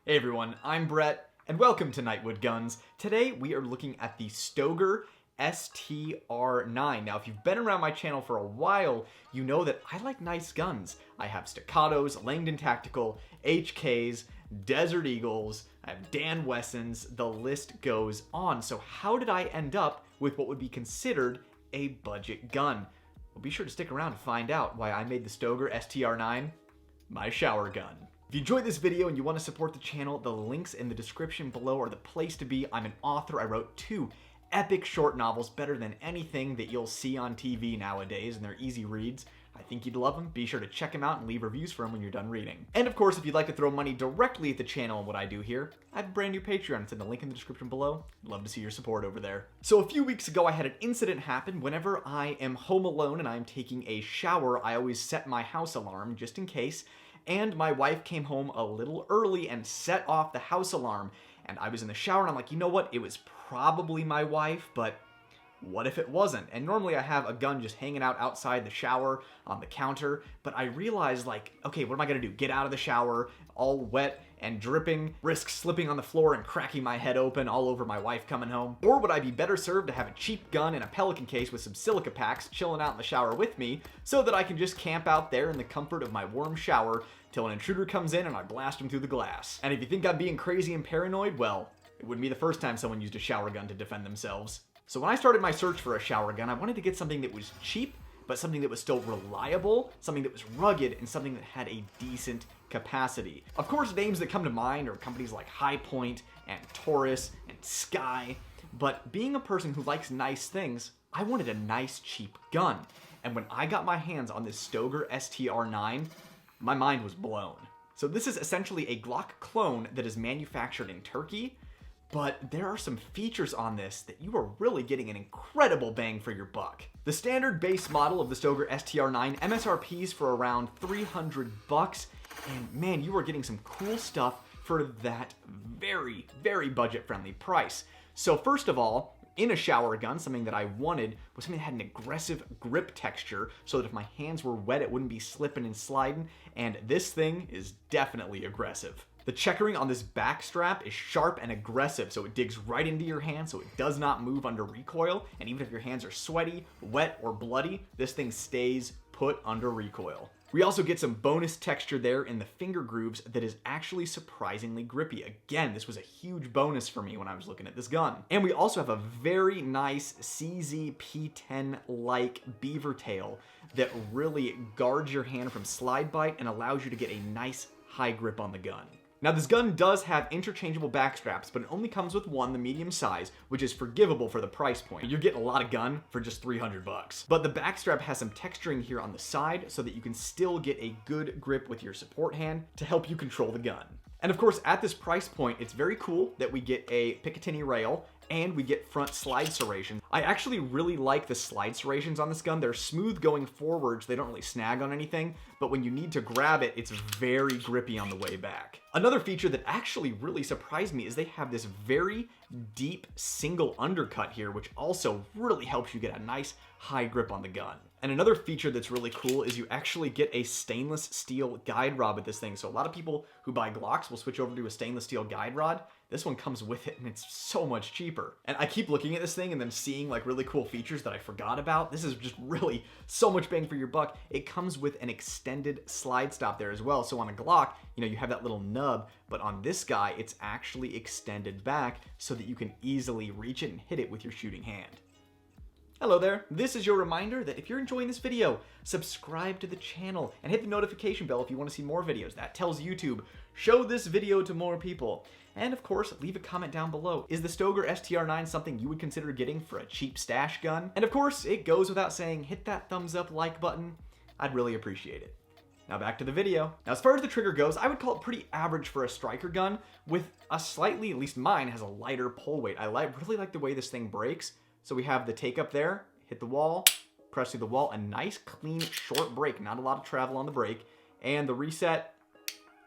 Hey everyone, I'm Brett, and welcome to Nightwood Guns. Today we are looking at the Stoeger STR9. Now, if you've been around my channel for a while, you know that I like nice guns. I have Staccatos, Langdon Tactical, HKs, Desert Eagles, I have Dan Wessons, the list goes on. So how did I end up with what would be considered a budget gun? Well, be sure to stick around to find out why I made the Stoeger STR9 my shower gun. If you enjoyed this video and you want to support the channel, the links in the description below are the place to be. I'm an author. I wrote 2 epic short novels, better than anything that you'll see on TV nowadays, and they're easy reads. I think you'd love them. Be sure to check them out and leave reviews for them when you're done reading. And of course, if you'd like to throw money directly at the channel and what I do here, I have a brand new Patreon. It's in the link in the description below. I'd love to see your support over there. So a few weeks ago, I had an incident happen. Whenever I am home alone and I'm taking a shower, I always set my house alarm just in case. And my wife came home a little early and set off the house alarm. And I was in the shower and I'm like, you know what? It was probably my wife, but what if it wasn't? And normally I have a gun just hanging out outside the shower on the counter, but I realized, like, okay, what am I gonna do? Get out of the shower all wet and dripping, risk slipping on the floor and cracking my head open all over my wife coming home? Or would I be better served to have a cheap gun in a Pelican case with some silica packs chilling out in the shower with me so that I can just camp out there in the comfort of my warm shower till an intruder comes in and I blast him through the glass? And if you think I'm being crazy and paranoid, well, it wouldn't be the first time someone used a shower gun to defend themselves. So when I started my search for a shower gun, I wanted to get something that was cheap, but something that was still reliable, something that was rugged, and something that had a decent capacity. Of course, names that come to mind are companies like High Point and Taurus and Sky, but being a person who likes nice things, I wanted a nice, cheap gun. And when I got my hands on this Stoeger STR9, my mind was blown. So this is essentially a Glock clone that is manufactured in Turkey, but there are some features on this that you are really getting an incredible bang for your buck. The standard base model of the Stoeger STR9 MSRPs for around $300, and man, you are getting some cool stuff for that very, very budget-friendly price. So first of all, in a shower gun, something that I wanted was something that had an aggressive grip texture so that if my hands were wet, it wouldn't be slipping and sliding, and this thing is definitely aggressive. The checkering on this back strap is sharp and aggressive, so it digs right into your hand, so it does not move under recoil, and even if your hands are sweaty, wet, or bloody, this thing stays put under recoil. We also get some bonus texture there in the finger grooves that is actually surprisingly grippy. Again, this was a huge bonus for me when I was looking at this gun. And we also have a very nice CZ-P10-like beaver tail that really guards your hand from slide bite and allows you to get a nice high grip on the gun. Now, this gun does have interchangeable back straps, but it only comes with one, the medium size, which is forgivable for the price point. You're getting a lot of gun for just $300. But the back strap has some texturing here on the side so that you can still get a good grip with your support hand to help you control the gun. And of course, at this price point, it's very cool that we get a Picatinny rail and we get front slide serrations. I actually really like the slide serrations on this gun. They're smooth going forwards, they don't really snag on anything, but when you need to grab it, it's very grippy on the way back. Another feature that actually really surprised me is they have this very deep single undercut here, which also really helps you get a nice high grip on the gun. And another feature that's really cool is you actually get a stainless steel guide rod with this thing. So a lot of people who buy Glocks will switch over to a stainless steel guide rod. This one comes with it and it's so much cheaper. And I keep looking at this thing and then seeing like really cool features that I forgot about. This is just really so much bang for your buck. It comes with an extended slide stop there as well. So on a Glock, you know, you have that little nub, but on this guy, it's actually extended back so that you can easily reach it and hit it with your shooting hand. Hello there, this is your reminder that if you're enjoying this video, subscribe to the channel and hit the notification bell if you want to see more videos. That tells YouTube, show this video to more people. And of course, leave a comment down below. Is the Stoeger STR9 something you would consider getting for a cheap stash gun? And of course, it goes without saying, hit that thumbs up like button. I'd really appreciate it. Now back to the video. Now as far as the trigger goes, I would call it pretty average for a striker gun with a slightly, at least mine has a lighter pull weight. I really like the way this thing breaks. So we have the take up there, hit the wall, press through the wall, a nice clean short break, not a lot of travel on the break, and the reset,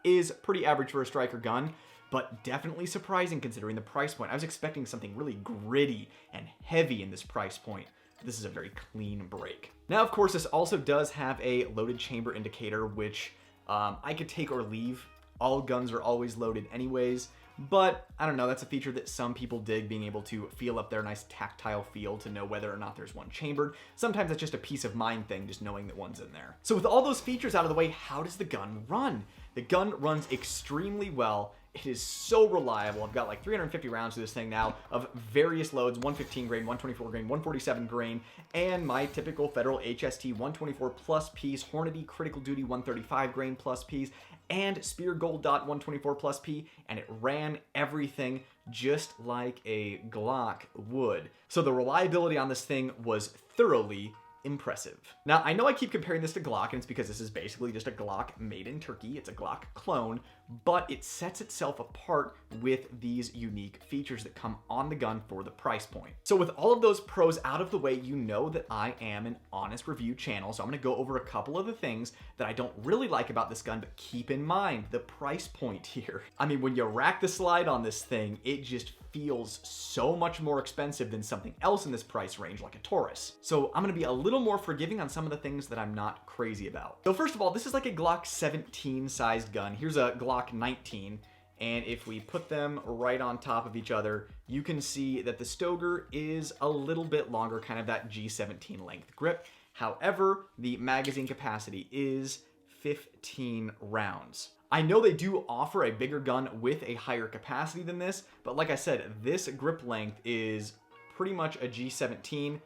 is pretty average for a striker gun, but definitely surprising considering the price point. I was expecting something really gritty and heavy in this price point. This is a very clean break. Now, of course, this also does have a loaded chamber indicator, which I could take or leave. All guns are always loaded anyways, but I don't know, that's a feature that some people dig, being able to feel up their nice tactile feel to know whether or not there's one chambered. Sometimes it's just a peace of mind thing, just knowing that one's in there. So with all those features out of the way, how does the gun run? The gun runs extremely well. It is so reliable. I've got like 350 rounds to this thing now of various loads, 115 grain, 124 grain, 147 grain, and my typical Federal HST 124 plus piece, Hornady Critical Duty 135 grain plus piece, and Spear Gold Dot 124 plus P, and it ran everything just like a Glock would. So the reliability on this thing was thoroughly impressive. Now, I know I keep comparing this to Glock, and it's because this is basically just a Glock made in Turkey. It's a Glock clone, but it sets itself apart with these unique features that come on the gun for the price point. So with all of those pros out of the way, you know that I am an honest review channel, so I'm gonna go over a couple of the things that I don't really like about this gun, but keep in mind the price point here. I mean, when you rack the slide on this thing, it just feels so much more expensive than something else in this price range, like a Taurus. So I'm gonna be a little more forgiving on some of the things that I'm not crazy about. So first of all, this is like a Glock 17 sized gun. Here's a Glock 19. And if we put them right on top of each other, you can see that the Stoeger is a little bit longer, kind of that G17 length grip. However, the magazine capacity is 15 rounds. I know they do offer a bigger gun with a higher capacity than this, but like I said, this grip length is pretty much a G17,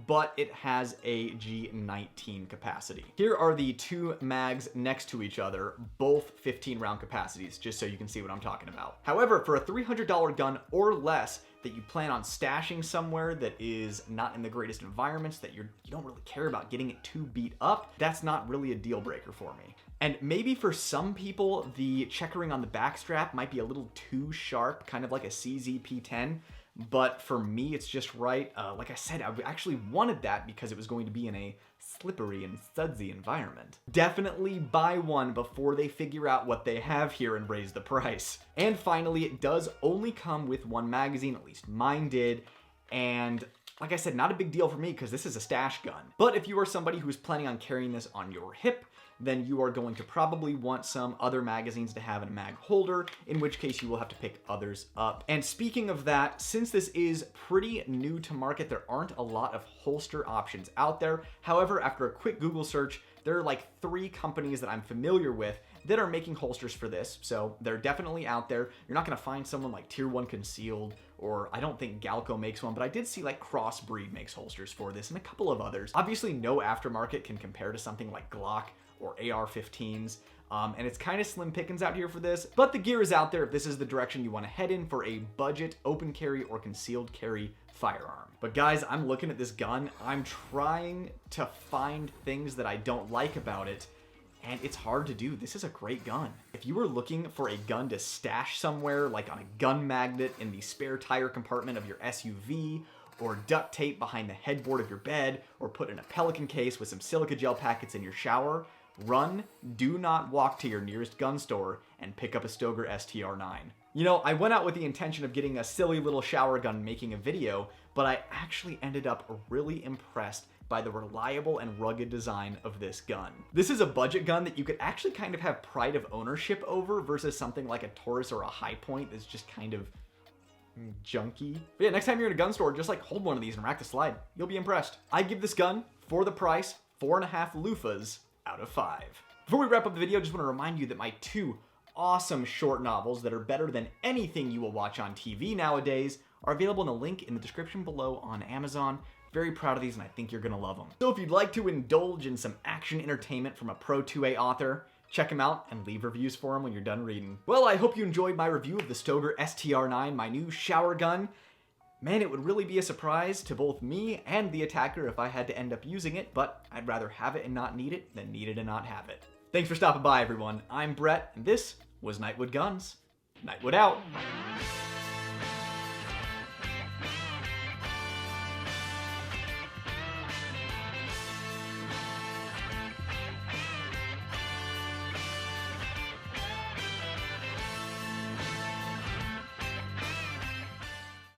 but it has a G19 capacity. Here are the two mags next to each other, both 15 round capacities, just so you can see what I'm talking about. However, for a $300 gun or less that you plan on stashing somewhere that is not in the greatest environments, that you don't really care about getting it too beat up, that's not really a deal breaker for me. And maybe for some people, the checkering on the back strap might be a little too sharp, kind of like a CZP-10. But for me, it's just right. Like I said, I actually wanted that because it was going to be in a slippery and sudsy environment. Definitely buy one before they figure out what they have here and raise the price. And finally, it does only come with one magazine, at least mine did. And like I said, not a big deal for me because this is a stash gun. But if you are somebody who's planning on carrying this on your hip, then you are going to probably want some other magazines to have in a mag holder, in which case you will have to pick others up. And speaking of that, since this is pretty new to market, there aren't a lot of holster options out there. However, after a quick Google search, there are like 3 companies that I'm familiar with that are making holsters for this, so they're definitely out there. You're not gonna find someone like Tier 1 Concealed, or I don't think Galco makes one, but I did see like Crossbreed makes holsters for this and a couple of others. Obviously, no aftermarket can compare to something like Glock or AR-15s, and it's kind of slim pickings out here for this, but the gear is out there if this is the direction you want to head in for a budget open carry or concealed carry firearm. But guys, I'm looking at this gun, I'm trying to find things that I don't like about it, and it's hard to do. This is a great gun. If you were looking for a gun to stash somewhere, like on a gun magnet in the spare tire compartment of your SUV, or duct tape behind the headboard of your bed, or put in a Pelican case with some silica gel packets in your shower, run, do not walk to your nearest gun store and pick up a Stoeger STR9. You know, I went out with the intention of getting a silly little shower gun making a video, but I actually ended up really impressed by the reliable and rugged design of this gun. This is a budget gun that you could actually kind of have pride of ownership over versus something like a Taurus or a High Point that's just kind of junky. But yeah, next time you're in a gun store, just like hold one of these and rack the slide. You'll be impressed. I give this gun, for the price, 4.5 loofahs out of 5. Before we wrap up the video, I just want to remind you that my 2 awesome short novels that are better than anything you will watch on TV nowadays are available in the link in the description below on Amazon. Very proud of these, and I think you're gonna love them. So if you'd like to indulge in some action entertainment from a Pro 2A author, check them out and leave reviews for them when you're done reading. Well, I hope you enjoyed my review of the Stoeger STR9, my new shower gun. Man, it would really be a surprise to both me and the attacker if I had to end up using it, but I'd rather have it and not need it than need it and not have it. Thanks for stopping by, everyone. I'm Brett, and this was Nightwood Guns. Nightwood out.